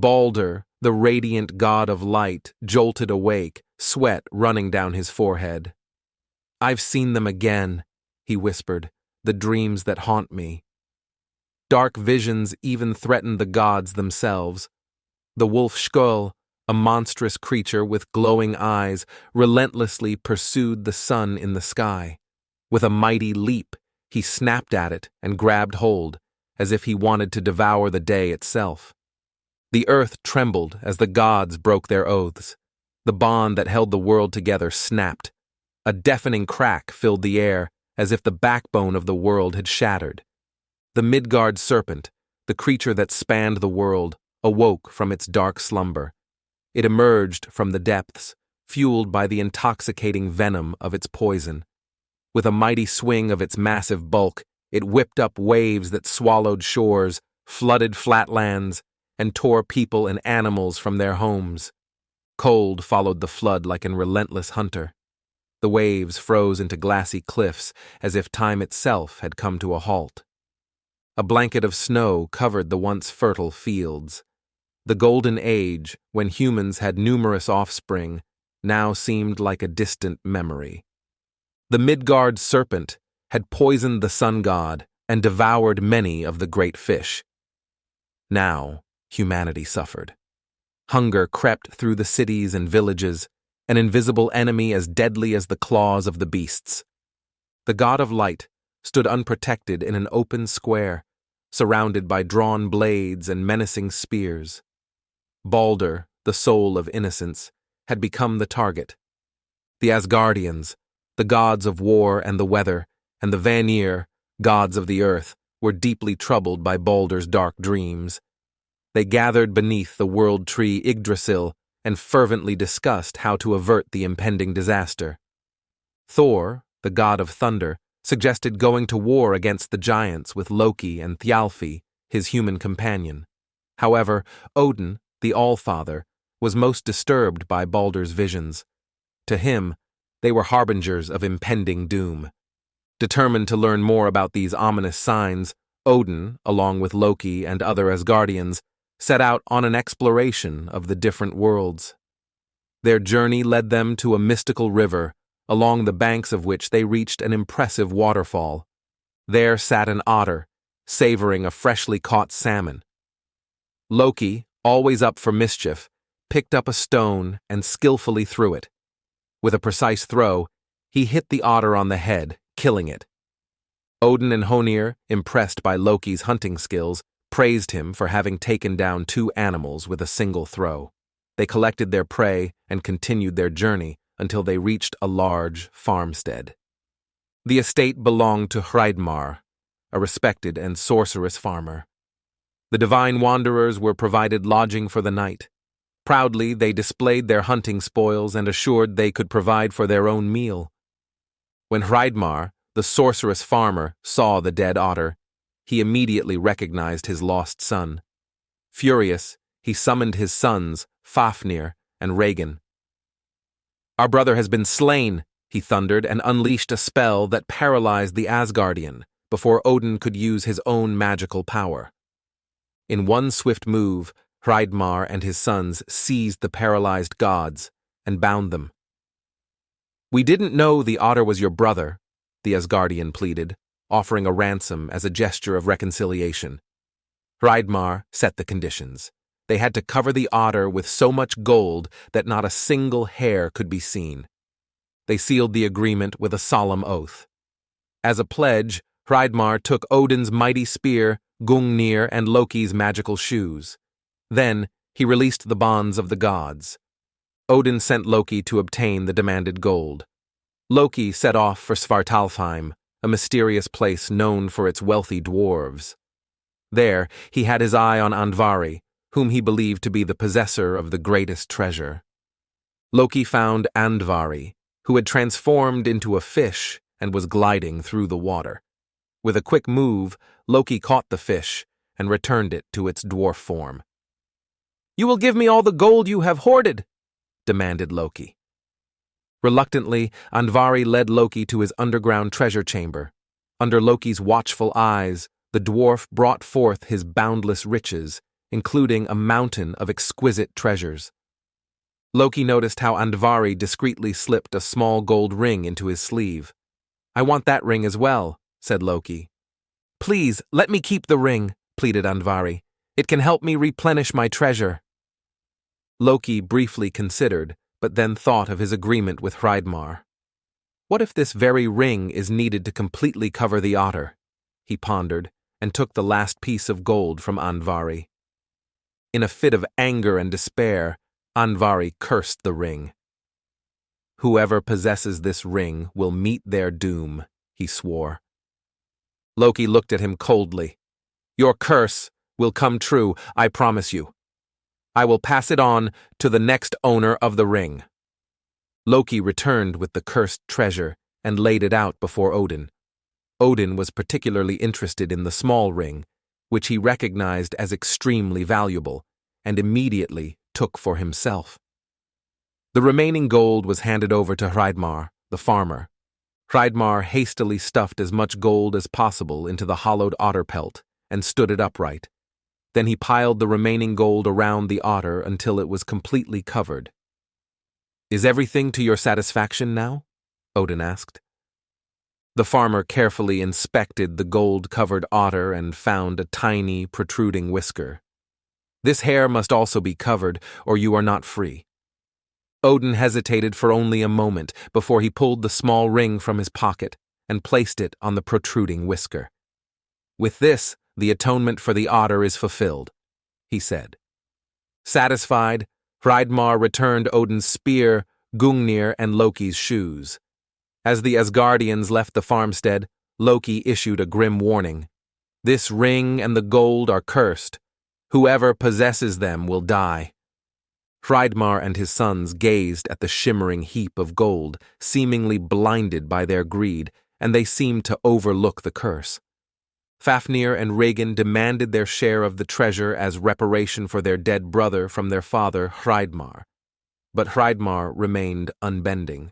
Balder, the radiant god of light, jolted awake, sweat running down his forehead. "I've seen them again," he whispered, "the dreams that haunt me." Dark visions even threatened the gods themselves. The wolf Skjöll, a monstrous creature with glowing eyes, relentlessly pursued the sun in the sky. With a mighty leap, he snapped at it and grabbed hold, as if he wanted to devour the day itself. The earth trembled as the gods broke their oaths. The bond that held the world together snapped. A deafening crack filled the air, as if the backbone of the world had shattered. The Midgard serpent, the creature that spanned the world, awoke from its dark slumber. It emerged from the depths, fueled by the intoxicating venom of its poison. With a mighty swing of its massive bulk, it whipped up waves that swallowed shores, flooded flatlands, and tore people and animals from their homes. Cold followed the flood like an relentless hunter. The waves froze into glassy cliffs as if time itself had come to a halt. A blanket of snow covered the once fertile fields. The golden age, when humans had numerous offspring, now seemed like a distant memory. The Midgard serpent had poisoned the sun god and devoured many of the great fish. Now, humanity suffered. Hunger crept through the cities and villages, an invisible enemy as deadly as the claws of the beasts. The god of light stood unprotected in an open square, surrounded by drawn blades and menacing spears. Balder, the soul of innocence, had become the target. The Asgardians, the gods of war and the weather, and the Vanir, gods of the earth, were deeply troubled by Balder's dark dreams. They gathered beneath the world tree Yggdrasil and fervently discussed how to avert the impending disaster. Thor, the god of thunder, suggested going to war against the giants with Loki and Thjalfi, his human companion. However, Odin, the Allfather, was most disturbed by Balder's visions. To him, they were harbingers of impending doom. Determined to learn more about these ominous signs, Odin, along with Loki and other Asgardians, set out on an exploration of the different worlds. Their journey led them to a mystical river, along the banks of which they reached an impressive waterfall. There sat an otter, savoring a freshly caught salmon. Loki, always up for mischief, picked up a stone and skillfully threw it. With a precise throw, he hit the otter on the head, killing it. Odin and Honir, impressed by Loki's hunting skills, praised him for having taken down 2 animals with a single throw. They collected their prey and continued their journey until they reached a large farmstead. The estate belonged to Hreidmar, a respected and sorcerous farmer. The divine wanderers were provided lodging for the night. Proudly, they displayed their hunting spoils and assured they could provide for their own meal. When Hreidmar, the sorcerous farmer, saw the dead otter, he immediately recognized his lost son. Furious, he summoned his sons, Fafnir and Regin. "Our brother has been slain," he thundered, and unleashed a spell that paralyzed the Asgardian before Odin could use his own magical power. In one swift move, Hreidmar and his sons seized the paralyzed gods and bound them. "We didn't know the otter was your brother," the Asgardian pleaded, offering a ransom as a gesture of reconciliation. Hreidmar set the conditions. They had to cover the otter with so much gold that not a single hair could be seen. They sealed the agreement with a solemn oath. As a pledge, Hreidmar took Odin's mighty spear, Gungnir, and Loki's magical shoes. Then, he released the bonds of the gods. Odin sent Loki to obtain the demanded gold. Loki set off for Svartalfheim, a mysterious place known for its wealthy dwarves. There, he had his eye on Andvari, whom he believed to be the possessor of the greatest treasure. Loki found Andvari, who had transformed into a fish and was gliding through the water. With a quick move, Loki caught the fish and returned it to its dwarf form. "You will give me all the gold you have hoarded," demanded Loki. Reluctantly, Andvari led Loki to his underground treasure chamber. Under Loki's watchful eyes, the dwarf brought forth his boundless riches, including a mountain of exquisite treasures. Loki noticed how Andvari discreetly slipped a small gold ring into his sleeve. "I want that ring as well," said Loki. "Please, let me keep the ring," pleaded Andvari. "It can help me replenish my treasure." Loki briefly considered, but then thought of his agreement with Hreidmar. What if this very ring is needed to completely cover the otter? He pondered, and took the last piece of gold from Andvari. In a fit of anger and despair, Andvari cursed the ring. "Whoever possesses this ring will meet their doom," he swore. Loki looked at him coldly. "Your curse will come true, I promise you. I will pass it on to the next owner of the ring." Loki returned with the cursed treasure and laid it out before Odin. Odin was particularly interested in the small ring, which he recognized as extremely valuable, and immediately took for himself. The remaining gold was handed over to Hreidmar, the farmer. Hreidmar hastily stuffed as much gold as possible into the hollowed otter pelt and stood it upright. Then he piled the remaining gold around the otter until it was completely covered. "Is everything to your satisfaction now?" Odin asked. The farmer carefully inspected the gold-covered otter and found a tiny, protruding whisker. "This hair must also be covered, or you are not free." Odin hesitated for only a moment before he pulled the small ring from his pocket and placed it on the protruding whisker. "With this, the atonement for the otter is fulfilled," he said. Satisfied, Hreidmar returned Odin's spear, Gungnir, and Loki's shoes. As the Asgardians left the farmstead, Loki issued a grim warning. "This ring and the gold are cursed. Whoever possesses them will die." Hreidmar and his sons gazed at the shimmering heap of gold, seemingly blinded by their greed, and they seemed to overlook the curse. Fafnir and Regin demanded their share of the treasure as reparation for their dead brother from their father Hreidmar. But Hreidmar remained unbending.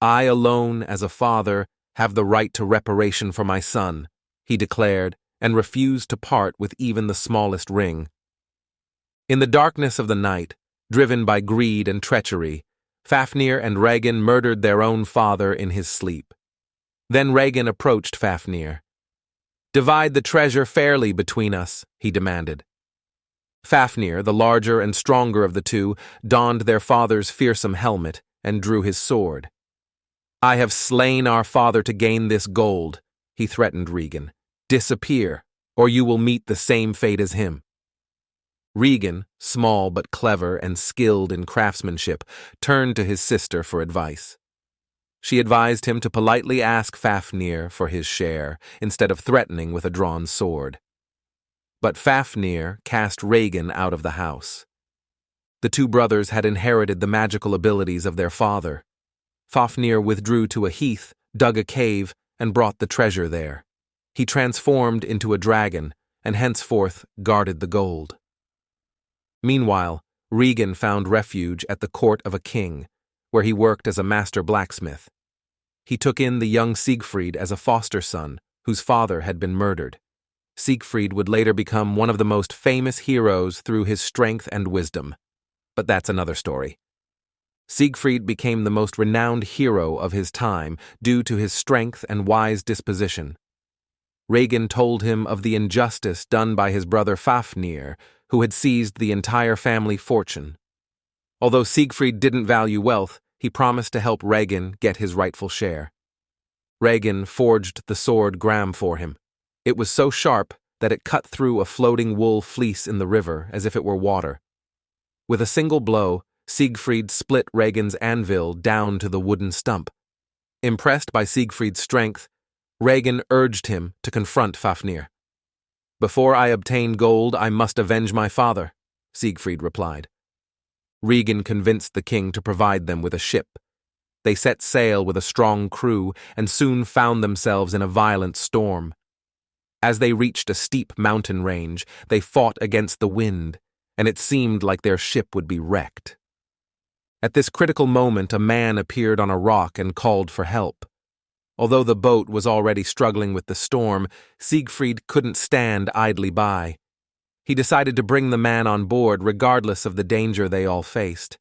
"I alone, as a father, have the right to reparation for my son," he declared, and refused to part with even the smallest ring. In the darkness of the night, driven by greed and treachery, Fafnir and Regin murdered their own father in his sleep. Then Regin approached Fafnir. "Divide the treasure fairly between us," he demanded. Fafnir, the larger and stronger of the two, donned their father's fearsome helmet and drew his sword. "I have slain our father to gain this gold," he threatened Regin. "Disappear, or you will meet the same fate as him." Regin, small but clever and skilled in craftsmanship, turned to his sister for advice. She advised him to politely ask Fafnir for his share, instead of threatening with a drawn sword. But Fafnir cast Regin out of the house. The two brothers had inherited the magical abilities of their father. Fafnir withdrew to a heath, dug a cave, and brought the treasure there. He transformed into a dragon, and henceforth guarded the gold. Meanwhile, Regin found refuge at the court of a king, where he worked as a master blacksmith. He took in the young Siegfried as a foster son, whose father had been murdered. Siegfried would later become one of the most famous heroes through his strength and wisdom. But that's another story. Siegfried became the most renowned hero of his time due to his strength and wise disposition. Regin told him of the injustice done by his brother Fafnir, who had seized the entire family fortune. Although Siegfried didn't value wealth, he promised to help Regin get his rightful share. Regin forged the sword Gram for him. It was so sharp that it cut through a floating wool fleece in the river as if it were water. With a single blow, Siegfried split Regin's anvil down to the wooden stump. Impressed by Siegfried's strength, Regin urged him to confront Fafnir. "Before I obtain gold, I must avenge my father," Siegfried replied. Regin convinced the king to provide them with a ship. They set sail with a strong crew and soon found themselves in a violent storm. As they reached a steep mountain range, they fought against the wind, and it seemed like their ship would be wrecked. At this critical moment, a man appeared on a rock and called for help. Although the boat was already struggling with the storm, Siegfried couldn't stand idly by. He decided to bring the man on board regardless of the danger they all faced.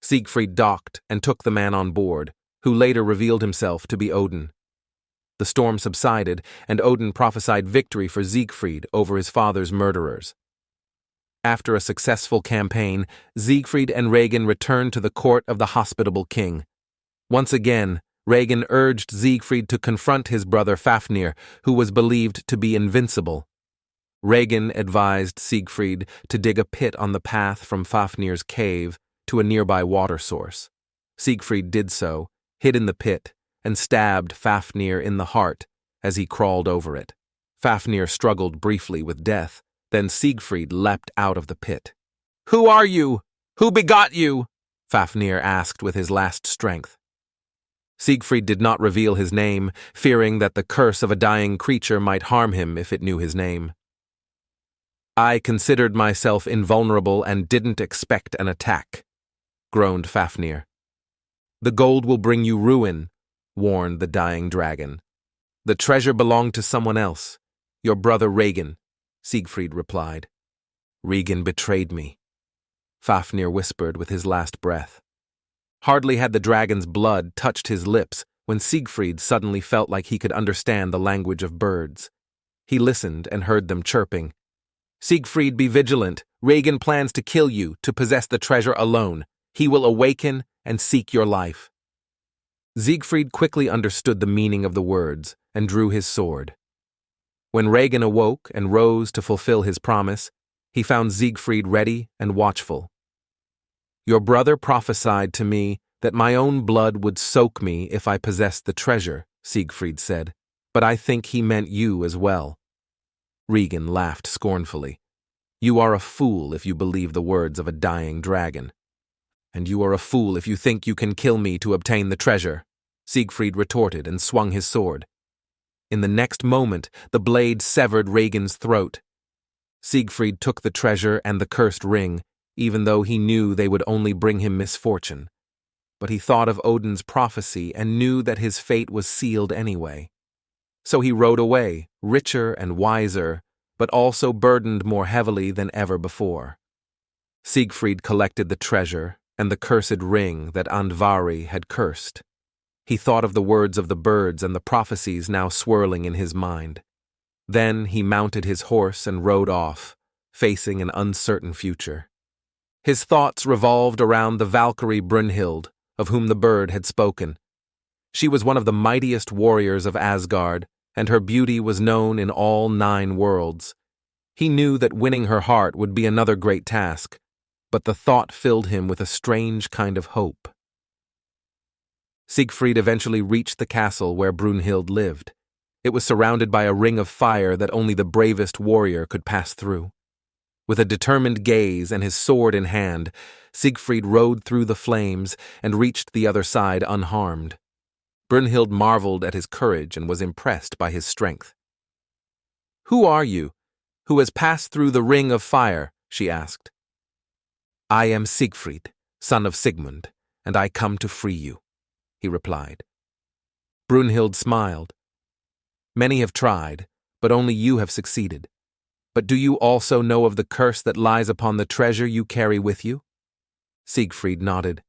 Siegfried docked and took the man on board, who later revealed himself to be Odin. The storm subsided, and Odin prophesied victory for Siegfried over his father's murderers. After a successful campaign, Siegfried and Regin returned to the court of the hospitable king. Once again, Regin urged Siegfried to confront his brother Fafnir, who was believed to be invincible. Regin advised Siegfried to dig a pit on the path from Fafnir's cave to a nearby water source. Siegfried did so, hid in the pit, and stabbed Fafnir in the heart as he crawled over it. Fafnir struggled briefly with death, then Siegfried leapt out of the pit. "Who are you? Who begot you?" Fafnir asked with his last strength. Siegfried did not reveal his name, fearing that the curse of a dying creature might harm him if it knew his name. "I considered myself invulnerable and didn't expect an attack," groaned Fafnir. "The gold will bring you ruin," warned the dying dragon. "The treasure belonged to someone else, your brother Regin," Siegfried replied. "Regin betrayed me," Fafnir whispered with his last breath. Hardly had the dragon's blood touched his lips when Siegfried suddenly felt like he could understand the language of birds. He listened and heard them chirping. "Siegfried, be vigilant. Regin plans to kill you to possess the treasure alone. He will awaken and seek your life." Siegfried quickly understood the meaning of the words and drew his sword. When Regin awoke and rose to fulfill his promise, he found Siegfried ready and watchful. "Your brother prophesied to me that my own blood would soak me if I possessed the treasure," Siegfried said, "but I think he meant you as well." Regin laughed scornfully. "You are a fool if you believe the words of a dying dragon." "And you are a fool if you think you can kill me to obtain the treasure," Siegfried retorted and swung his sword. In the next moment, the blade severed Regin's throat. Siegfried took the treasure and the cursed ring, even though he knew they would only bring him misfortune. But he thought of Odin's prophecy and knew that his fate was sealed anyway. So he rode away, richer and wiser, but also burdened more heavily than ever before. Siegfried collected the treasure and the cursed ring that Andvari had cursed. He thought of the words of the birds and the prophecies now swirling in his mind. Then he mounted his horse and rode off, facing an uncertain future. His thoughts revolved around the Valkyrie Brunhild, of whom the bird had spoken. She was one of the mightiest warriors of Asgard, and her beauty was known in all 9 worlds. He knew that winning her heart would be another great task, but the thought filled him with a strange kind of hope. Siegfried eventually reached the castle where Brunhild lived. It was surrounded by a ring of fire that only the bravest warrior could pass through. With a determined gaze and his sword in hand, Siegfried rode through the flames and reached the other side unharmed. Brunhild marveled at his courage and was impressed by his strength. "Who are you, who has passed through the ring of fire?" she asked. "I am Siegfried, son of Sigmund, and I come to free you," he replied. Brunhild smiled. "Many have tried, but only you have succeeded. But do you also know of the curse that lies upon the treasure you carry with you?" Siegfried nodded.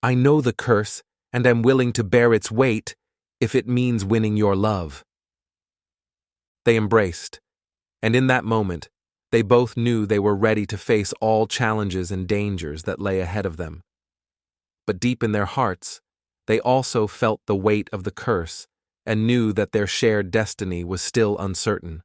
"I know the curse and am willing to bear its weight if it means winning your love." They embraced, and in that moment, they both knew they were ready to face all challenges and dangers that lay ahead of them. But deep in their hearts, they also felt the weight of the curse and knew that their shared destiny was still uncertain.